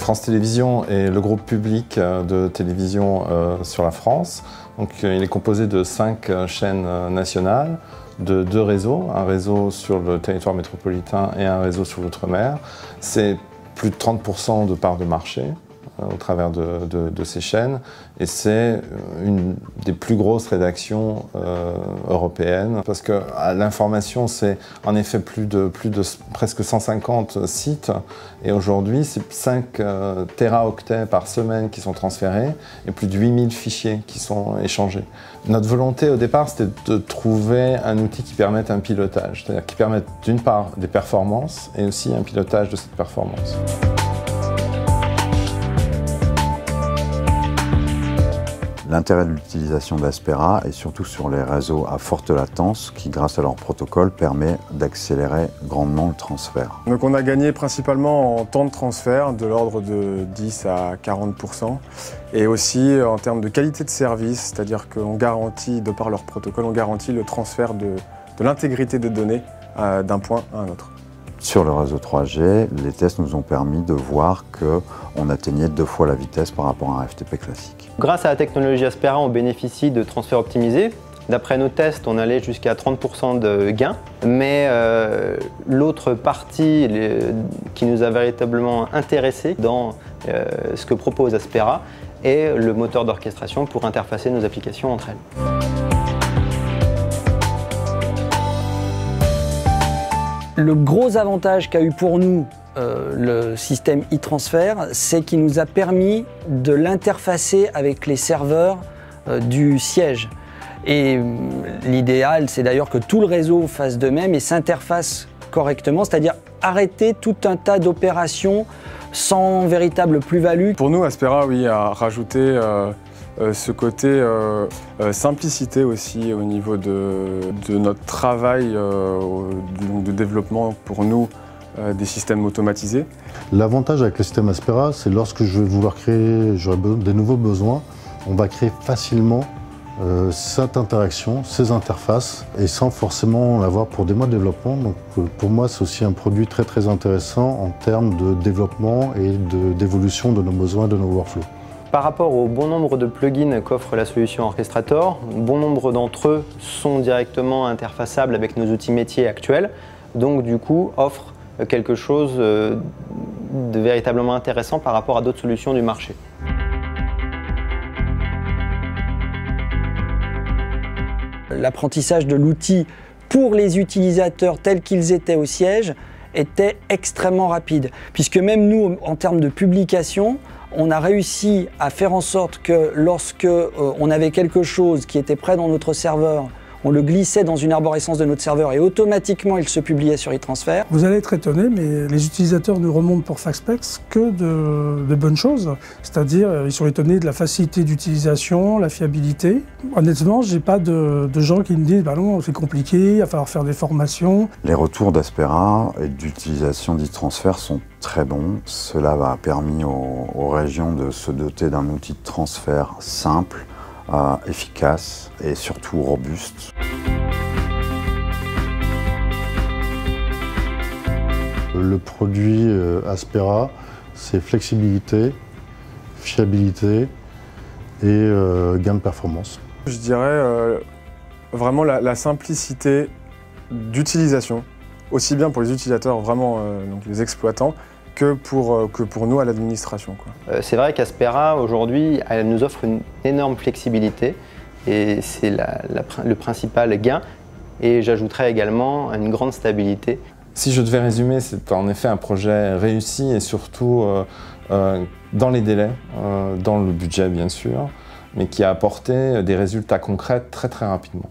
France Télévisions est le groupe public de télévision sur la France. Donc, il est composé de 5 chaînes nationales, de 2 réseaux, un réseau sur le territoire métropolitain et un réseau sur l'outre-mer. C'est plus de 30% de part de marché au travers de ces chaînes, et c'est une des plus grosses rédactions européennes, parce que l'information, c'est en effet plus de presque 150 sites, et aujourd'hui c'est 5 téraoctets par semaine qui sont transférés et plus de 8000 fichiers qui sont échangés. Notre volonté au départ, c'était de trouver un outil qui permette un pilotage, c'est-à-dire qui permette d'une part des performances et aussi un pilotage de cette performance. L'intérêt de l'utilisation d'Aspera est surtout sur les réseaux à forte latence qui, grâce à leur protocole, permet d'accélérer grandement le transfert. Donc on a gagné principalement en temps de transfert, de l'ordre de 10 à 40%, et aussi en termes de qualité de service, c'est-à-dire qu'on garantit, de par leur protocole, on garantit le transfert de l'intégrité des données d'un point à un autre. Sur le réseau 3G, les tests nous ont permis de voir qu'on atteignait 2 fois la vitesse par rapport à un FTP classique. Grâce à la technologie Aspera, on bénéficie de transferts optimisés. D'après nos tests, on allait jusqu'à 30% de gains. Mais l'autre partie qui nous a véritablement intéressés dans ce que propose Aspera est le moteur d'orchestration pour interfacer nos applications entre elles. Le gros avantage qu'a eu pour nous le système e-transfer, c'est qu'il nous a permis de l'interfacer avec les serveurs du siège. Et l'idéal, c'est d'ailleurs que tout le réseau fasse de même et s'interface correctement, c'est-à-dire arrêter tout un tas d'opérations sans véritable plus-value. Pour nous, Aspera, oui, a rajouté ce côté simplicité aussi au niveau de notre travail de développement pour nous des systèmes automatisés. L'avantage avec le système Aspera, c'est lorsque je vais vouloir créer, j'aurai des nouveaux besoins, on va créer facilement cette interaction, ces interfaces, et sans forcément l'avoir pour des mois de développement. Donc pour moi, c'est aussi un produit très intéressant en termes de développement et d'évolution de nos besoins, de nos workflows. Par rapport au bon nombre de plugins qu'offre la solution Orchestrator, bon nombre d'entre eux sont directement interfaçables avec nos outils métiers actuels, donc du coup offrent quelque chose de véritablement intéressant par rapport à d'autres solutions du marché. L'apprentissage de l'outil pour les utilisateurs tels qu'ils étaient au siège était extrêmement rapide, puisque même nous, en termes de publication, on a réussi à faire en sorte que lorsque on avait quelque chose qui était prêt dans notre serveur, on le glissait dans une arborescence de notre serveur et automatiquement il se publiait sur e-transfer. Vous allez être étonné, mais les utilisateurs nous remontent pour FactSpecs que de bonnes choses. C'est-à-dire, ils sont étonnés de la facilité d'utilisation, la fiabilité. Honnêtement, j'ai pas de gens qui me disent bah non, c'est compliqué, il va falloir faire des formations. Les retours d'Aspera et d'utilisation d'e-transfer sont très bons. Cela a permis aux régions de se doter d'un outil de transfert simple, efficace et surtout robuste. Le produit Aspera, c'est flexibilité, fiabilité et gain de performance. Je dirais vraiment la simplicité d'utilisation, aussi bien pour les utilisateurs, vraiment donc les exploitants, que pour nous à l'administration. C'est vrai qu'Aspera, aujourd'hui, elle nous offre une énorme flexibilité et c'est le principal gain. Et j'ajouterais également une grande stabilité. Si je devais résumer, c'est en effet un projet réussi et surtout dans les délais, dans le budget bien sûr, mais qui a apporté des résultats concrets très rapidement.